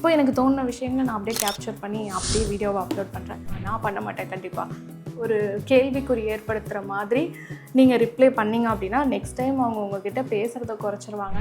இப்போ எனக்கு தோணுன விஷயங்களை நான் அப்படியே கேப்சர் பண்ணி அப்படியே வீடியோவை அப்லோட் பண்ணுறேன். நான் பண்ண மாட்டேன் கண்டிப்பாக. ஒரு கேள்விக்குறி ஏற்படுத்துகிற மாதிரி நீங்கள் ரிப்ளை பண்ணிங்க அப்படின்னா நெக்ஸ்ட் டைம் அவங்க உங்ககிட்ட பேசுகிறத குறைச்சிருவாங்க.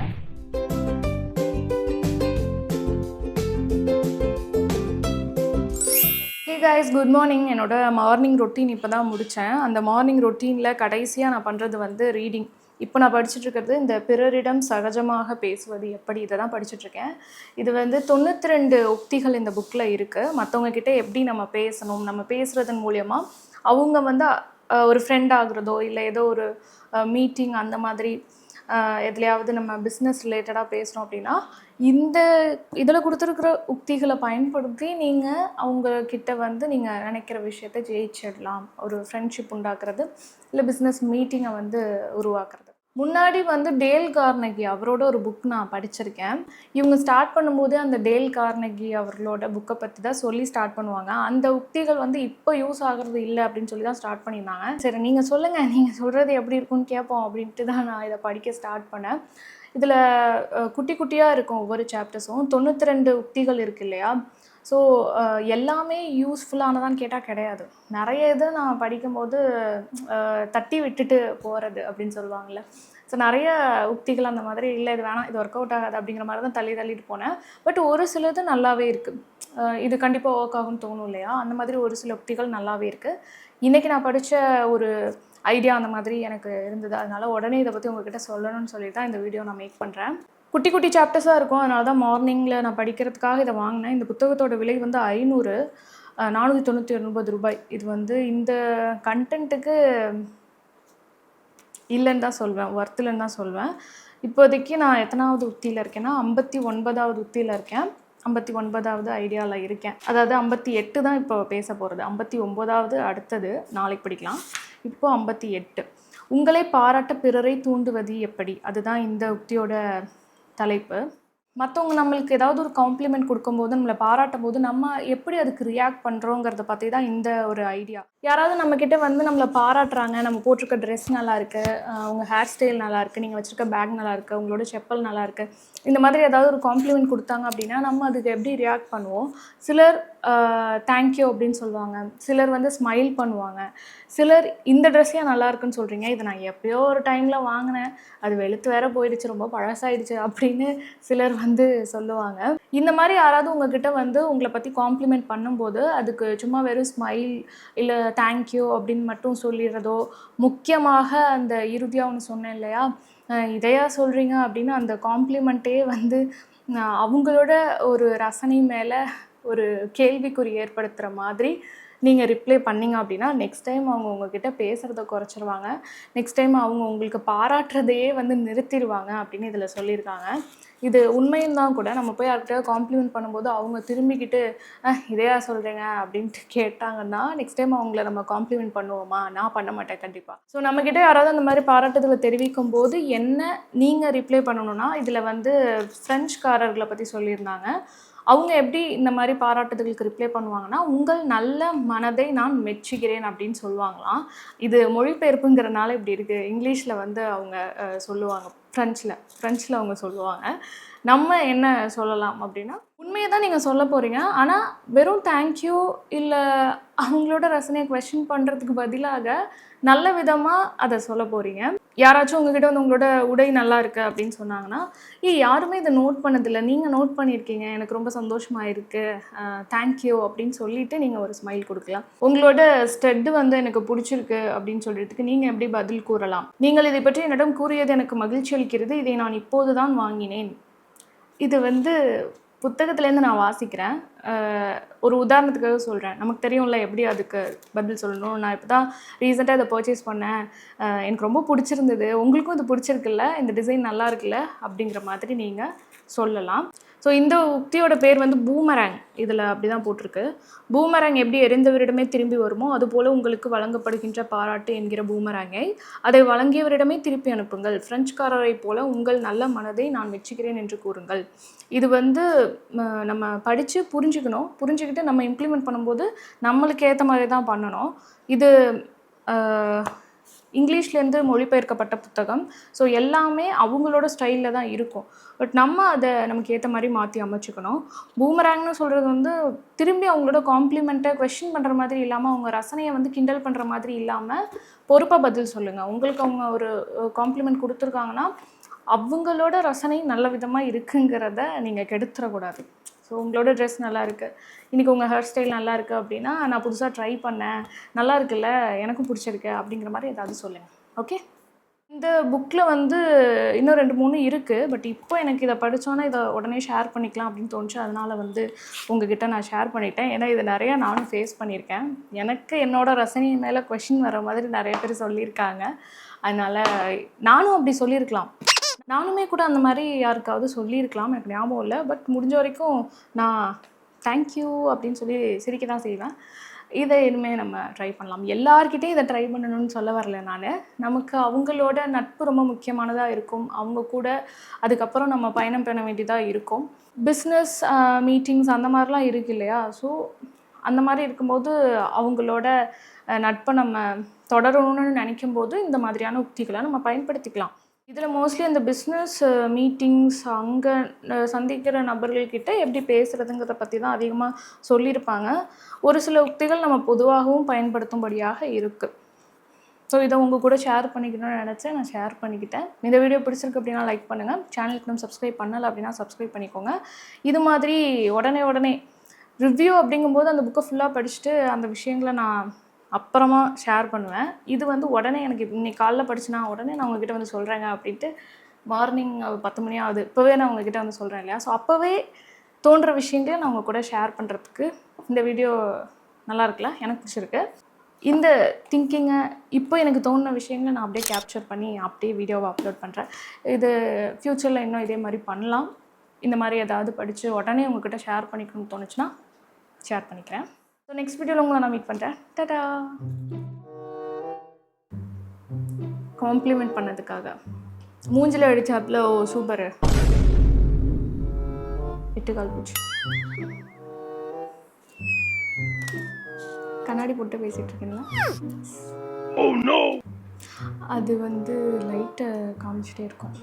Hey guys, good morning. என்னோட மார்னிங் ரொட்டீன் இப்போ தான் முடித்தேன். அந்த மார்னிங் ரொட்டீனில் கடைசியாக நான் பண்ணுறது வந்து ரீடிங். இப்போ நான் படிச்சுட்ருக்கிறது இந்த பிறரிடம் சகஜமாக பேசுவது எப்படி, இதை தான் படிச்சுட்ருக்கேன். இது வந்து 92 உக்திகள் இந்த புக்கில் இருக்குது. மற்றவங்கக்கிட்ட எப்படி நம்ம பேசணும், நம்ம பேசுகிறதன் மூலியமாக அவங்க வந்து ஒரு ஃப்ரெண்ட் ஆகுறதோ இல்லை ஏதோ ஒரு மீட்டிங் அந்த மாதிரி எதுலையாவது நம்ம பிஸ்னஸ் ரிலேட்டடாக பேசுகிறோம் அப்படின்னா இந்த இதில் கொடுத்துருக்குற உக்திகளை பயன்படுத்தி நீங்கள் அவங்கக்கிட்ட வந்து நீங்கள் நினைக்கிற விஷயத்தை ஜெயிச்சிடலாம். ஒரு ஃப்ரெண்ட்ஷிப் உண்டாக்குறது இல்லை பிஸ்னஸ் மீட்டிங்கை வந்து உருவாக்குறது. முன்னாடி வந்து டேல் கார்னகி அவரோட ஒரு புக் நான் படிச்சிருக்கேன். இவங்க ஸ்டார்ட் பண்ணும்போதே அந்த டேல் கார்னகி அவர்களோட புக்கை பற்றி தான் சொல்லி ஸ்டார்ட் பண்ணுவாங்க. அந்த உக்திகள் வந்து இப்போ யூஸ் ஆகிறது இல்லை அப்படின்னு சொல்லி தான் ஸ்டார்ட் பண்ணியிருந்தாங்க. சரி, நீங்கள் சொல்லுங்கள், நீங்கள் சொல்கிறது எப்படி இருக்குன்னு கேட்போம் அப்படின்ட்டு தான் நான் இதை படிக்க ஸ்டார்ட் பண்ணேன். இதில் குட்டி குட்டியாக இருக்கும் ஒவ்வொரு சாப்டர்ஸும். 92 உக்திகள் இருக்குது இல்லையா? ஸோ எல்லாமே யூஸ்ஃபுல்லானதான்னு கேட்டால் கிடையாது. நிறைய இது நான் படிக்கும்போது தட்டி விட்டுட்டு போகிறது அப்படின்னு சொல்லுவாங்கள்ல. ஸோ நிறைய உக்திகள் அந்த மாதிரி இல்லை, இது வேணாம், இது ஒர்க் அவுட் ஆகாது அப்படிங்கிற மாதிரி தான் தள்ளிட்டு போனேன். பட் ஒரு சிலது நல்லாவே இருக்குது. இது கண்டிப்பாக ஒர்க் ஆகும்னு தோணும் இல்லையா? அந்த மாதிரி ஒரு சில உக்திகள் நல்லாவே இருக்குது. இன்றைக்கி நான் படித்த ஒரு ஐடியா அந்த மாதிரி எனக்கு இருந்தது. அதனால் உடனே இதை பற்றி உங்கள்கிட்ட சொல்லணும்னு சொல்லிட்டு தான் இந்த வீடியோ நான் மேக் பண்ணுறேன். குட்டி குட்டி சாப்டர்ஸாக இருக்கும். அதனால தான் மார்னிங்கில் நான் படிக்கிறதுக்காக இதை வாங்கினேன். இந்த புத்தகத்தோட விலை வந்து 499 ரூபாய். இது வந்து இந்த கண்டென்ட்டுக்கு இல்லைன்னு தான் சொல்வேன், ஒர்த்துலன்னு தான் சொல்வேன். இப்போதைக்கு நான் எத்தனாவது உக்தியில் இருக்கேன்னா 59வது உக்தியில் இருக்கேன். 59வது ஐடியாவில் இருக்கேன். அதாவது 58 தான் இப்போ பேச போகிறது. 59வது அடுத்தது நாளைக்கு படிக்கலாம். இப்போ 58. உங்களை பாராட்ட பிறரை தூண்டுவது எப்படி, அதுதான் இந்த உக்தியோட தலைப்பு. மற்றவங்க நம்மளுக்கு ஏதாவது ஒரு காம்ப்ளிமெண்ட் கொடுக்கும்போது, நம்மளை பாராட்டும் போது நம்ம எப்படி அதுக்கு ரியாக்ட் பண்ணுறோங்கிறத பற்றி தான் இந்த ஒரு ஐடியா. யாராவது நம்மக்கிட்ட வந்து நம்மளை பாராட்டுறாங்க, நம்ம போட்டிருக்க ட்ரெஸ் நல்லாயிருக்கு, உங்கள் ஹேர் ஸ்டைல் நல்லாயிருக்கு, நீங்கள் வச்சுருக்க பேக் நல்லாயிருக்கு, உங்களோட செப்பல் நல்லாயிருக்கு, இந்த மாதிரி ஏதாவது ஒரு காம்ப்ளிமெண்ட் கொடுத்தாங்க அப்படின்னா நம்ம அதுக்கு எப்படி ரியாக்ட் பண்ணுவோம்? சிலர் தேங்க்யூ அப்படின்னு சொல்லுவாங்க, சிலர் வந்து ஸ்மைல் பண்ணுவாங்க, சிலர் இந்த ட்ரெஸ்ஸே நல்லா இருக்குன்னு சொல்கிறீங்க, இதை நான் எப்போயோ ஒரு டைமில் வாங்கினேன், அது வெளுத்து வேற போயிடுச்சு, ரொம்ப பழசாயிடுச்சு அப்படின்னு சிலர் வந்து சொல்லுவாங்க. இந்த மாதிரி யாராவது உங்ககிட்ட வந்து உங்களை பற்றி காம்ப்ளிமெண்ட் பண்ணும்போது அதுக்கு சும்மா வெறும் ஸ்மைல் இல்லை தேங்க்யூ அப்படின்னு மட்டும் சொல்லிடுறதோ, முக்கியமாக அந்த இறுதியாக ஒன்று சொன்னேன் இல்லையா, இதையா சொல்கிறீங்க அப்படின்னு அந்த காம்ப்ளிமெண்ட்டே வந்து அவங்களோட ஒரு ரசனை மேலே ஒரு கேள்விக்குறி ஏற்படுத்துகிற மாதிரி நீங்கள் ரிப்ளை பண்ணிங்க அப்படின்னா நெக்ஸ்ட் டைம் அவங்க உங்ககிட்ட பேசுகிறத குறைச்சிருவாங்க. நெக்ஸ்ட் டைம் அவங்க உங்களுக்கு பாராட்டுறதையே வந்து நிறுத்திடுவாங்க அப்படின்னு இதில் சொல்லியிருக்காங்க. இது உண்மையும் தான் கூட. நம்ம போய் யார்கிட்ட காம்ப்ளிமெண்ட் பண்ணும்போது அவங்க திரும்பிக்கிட்டு இதையா சொல்கிறீங்க அப்படின்ட்டு கேட்டாங்கன்னா நெக்ஸ்ட் டைம் அவங்கள நம்ம காம்ப்ளிமெண்ட் பண்ணுவோமா? நான் பண்ண மாட்டேன் கண்டிப்பாக. ஸோ நம்மக்கிட்ட யாராவது அந்த மாதிரி பாராட்டுதலை தெரிவிக்கும் போது என்ன நீங்கள் ரிப்ளை பண்ணணும்னா, இதில் வந்து ஃப்ரெஞ்சுக்காரர்களை பற்றி சொல்லியிருந்தாங்க. அவங்க எப்படி இந்த மாதிரி பாராட்டுதலுக்கு ரிப்ளை பண்ணுவாங்கன்னா, உங்கள் நல்ல மனதை நான் மெச்சுகிறேன் அப்படின்னு சொல்லுவாங்களாம். இது மொழிபெயர்ப்புங்கிறனால இப்படி இருக்குது. இங்கிலீஷில் வந்து அவங்க சொல்லுவாங்க, ஃப்ரெஞ்சில் அவங்க சொல்லுவாங்க. நம்ம என்ன சொல்லலாம் அப்படின்னா, உண்மையை தான் நீங்கள் சொல்ல போகிறீங்க, ஆனால் வெறும் தேங்க்யூ இல்லை அவங்களோட ரசனையை கொஸ்டின் பண்ணுறதுக்கு பதிலாக நல்ல விதமாக அதை சொல்ல போகிறீங்க. யாராச்சும் உங்ககிட்ட வந்து உங்களோட உடை நல்லா இருக்குது அப்படின்னு சொன்னாங்கன்னா, யாருமே இதை நோட் பண்ணதில்லை, நீங்கள் நோட் பண்ணியிருக்கீங்க, எனக்கு ரொம்ப சந்தோஷமாக இருக்குது, தேங்க்யூ அப்படின்னு சொல்லிவிட்டு நீங்கள் ஒரு ஸ்மைல் கொடுக்கலாம். உங்களோட ஸ்டெட்டு வந்து எனக்கு பிடிச்சிருக்கு அப்படின்னு சொல்கிறதுக்கு நீங்கள் எப்படி பதில் கூறலாம்? நீங்கள் இதை பற்றி என்னிடம் கூறியது எனக்கு மகிழ்ச்சி அளிக்கிறது, இதை நான் இப்போது தான் வாங்கினேன். இது வந்து புத்தகத்துலேருந்து நான் வாசிக்கிறேன். ஒரு உதாரணத்துக்காக சொல்கிறேன். நமக்கு தெரியும்ல எப்படி அதுக்கு பதில் சொல்லணும். நான் இப்போ தான் ரீசெண்டாக இதை பர்ச்சேஸ் பண்ணேன், எனக்கு ரொம்ப பிடிச்சிருந்தது, உங்களுக்கும் இது பிடிச்சிருக்குல்ல, இந்த டிசைன் நல்லா இருக்குல்ல அப்படிங்கிற மாதிரி நீங்கள் சொல்லலாம். ஸோ இந்த உக்தியோட பேர் வந்து பூமரேங். இதில் அப்படி தான் போட்டிருக்கு. பூமரேங் எப்படி எரிந்தவரிடமே திரும்பி வருமோ அதுபோல் உங்களுக்கு வழங்கப்படுகின்ற பாராட்டு என்கிற பூமரேங்கை அதை வழங்கியவரிடமே திருப்பி அனுப்புங்கள். ஃப்ரெஞ்சுக்காரரை போல உங்கள் நல்ல மனதை நான் மெச்சுகிறேன் என்று கூறுங்கள். இது வந்து நம்ம படித்து புரிஞ்சுக்கணும். புரிஞ்சுக்கிட்டு நம்ம இம்ப்ளிமெண்ட் பண்ணும்போது நம்மளுக்கு ஏற்ற மாதிரி தான் பண்ணணும். இது இங்கிலீஷ்லேருந்து மொழிபெயர்க்கப்பட்ட புத்தகம். ஸோ எல்லாமே அவங்களோட ஸ்டைலில் தான் இருக்கும். பட் நம்ம அதை நமக்கு ஏற்ற மாதிரி மாற்றி அமைச்சுக்கணும். பூமராங்னு சொல்கிறது வந்து திரும்பி அவங்களோட காம்ப்ளிமெண்ட்டை கொஸ்டின் பண்ணுற மாதிரி இல்லாமல், அவங்க ரசனையை வந்து கிண்டல் பண்ணுற மாதிரி இல்லாமல் பொறுப்பாக பதில் சொல்லுங்கள். உங்களுக்கு அவங்க ஒரு காம்ப்ளிமெண்ட் கொடுத்துருக்காங்கன்னா அவங்களோட ரசனை நல்ல விதமாக இருக்குங்கிறத நீங்கள் கெடுத்துடக்கூடாது. ஸோ உங்களோட ட்ரெஸ் நல்லா இருக்குது, இன்றைக்கி உங்கள் ஹேர் ஸ்டைல் நல்லா இருக்குது அப்படின்னா, நான் புதுசாக ட்ரை பண்ணேன், நல்லா இருக்குல்ல, எனக்கும் பிடிச்சிருக்கு அப்படிங்கிற மாதிரி ஏதாவது சொல்லுங்கள். ஓகே, இந்த புக்கில் வந்து இன்னும் 2-3 இருக்குது. பட் இப்போ எனக்கு இதை படித்தோன்னே இதை உடனே ஷேர் பண்ணிக்கலாம் அப்படின்னு தோணுச்சு. அதனால் வந்து உங்ககிட்ட நான் ஷேர் பண்ணிட்டேன். ஏன்னா இது நிறையா நானும் ஃபேஸ் பண்ணியிருக்கேன். எனக்கு என்னோடய ரசனை மேலே கொஷின் வர மாதிரி நிறைய பேர் சொல்லியிருக்காங்க. அதனால் நானும் அப்படி சொல்லியிருக்கலாம், நானுமே கூட அந்த மாதிரி யாருக்காவது சொல்லியிருக்கலாம், எனக்கு ஞாபகம் இல்லை. பட் முடிஞ்ச வரைக்கும் நான் தேங்க்யூ அப்படின்னு சொல்லி சிரிக்க தான் செய்வேன். இதை இனிமேல் நம்ம ட்ரை பண்ணலாம். எல்லார்கிட்டையும் இதை ட்ரை பண்ணணும்னு சொல்ல வரல நான். நமக்கு அவங்களோட நட்பு ரொம்ப முக்கியமானதாக இருக்கும். அவங்க கூட அதுக்கப்புறம் நம்ம பயணம் பண்ண வேண்டியதாக இருக்கும். பிஸ்னஸ் மீட்டிங்ஸ் அந்த மாதிரிலாம் இருக்குது இல்லையா? ஸோ அந்த மாதிரி இருக்கும்போது அவங்களோட நட்பை நம்ம தொடரணும்னு நினைக்கும் போது இந்த மாதிரியான உத்திகளை நம்ம பயன்படுத்திக்கலாம். இதில் மோஸ்ட்லி இந்த பிஸ்னஸ் மீட்டிங்ஸ் அங்கே சந்திக்கிற நபர்கள்கிட்ட எப்படி பேசுகிறதுங்கிறத பற்றி தான் அதிகமாக சொல்லியிருப்பாங்க. ஒரு சில உத்திகள் நம்ம பொதுவாகவும் பயன்படுத்தும்படியாக இருக்குது. ஸோ இதை உங்கள் கூட ஷேர் பண்ணிக்கணும்னு நினச்சேன், நான் ஷேர் பண்ணிக்கிட்டேன். இந்த வீடியோ பிடிச்சிருக்கு அப்படின்னா லைக் பண்ணுங்கள். சேனலுக்கு நம்ம சப்ஸ்கிரைப் பண்ணலை அப்படின்னா சப்ஸ்கிரைப் பண்ணிக்கோங்க. இது மாதிரி உடனே ரிவ்யூ அப்படிங்கும்போது அந்த புக்கை ஃபுல்லாக படிச்சுட்டு அந்த விஷயங்களை நான் அப்புறமா ஷேர் பண்ணுவேன். இது வந்து உடனே எனக்கு இன்னைக்கு காலைல படிச்சுனா உடனே நான் உங்ககிட்ட வந்து சொல்கிறேங்க அப்படின்ட்டு மார்னிங் 10 மணி ஆகுது, இப்போவே நான் உங்ககிட்ட வந்து சொல்கிறேன் இல்லையா? ஸோ அப்போவே தோன்ற விஷயங்களை நான் உங்கள் கூட ஷேர் பண்ணுறதுக்கு இந்த வீடியோ நல்லா இருக்குல்ல, எனக்கு பிடிச்சிருக்கு. இந்த திங்கிங்கை இப்போ எனக்கு தோணுன விஷயங்களை நான் அப்படியே கேப்சர் பண்ணி அப்படியே வீடியோவை அப்லோட் பண்ணுறேன். இது ஃப்யூச்சரில் இன்னும் இதே மாதிரி பண்ணலாம். இந்த மாதிரி ஏதாவது படித்து உடனே உங்கள்கிட்ட ஷேர் பண்ணிக்கணும்னு தோணுச்சுன்னா ஷேர் பண்ணிக்கிறேன். ஸோ நெக்ஸ்ட் வீடியோவில் உங்களை நான் மீட் பண்ணுறேன். டாடா. காம்ப்ளிமெண்ட் பண்ணதுக்காக மூஞ்சில் அடித்தாப்புல ஓ சூப்பர் 8 கால் பூச்சி கண்ணாடி போட்டு பேசிகிட்டு இருக்கீங்களா? அது வந்து லைட்டை காமிச்சிட்டே இருக்கும்.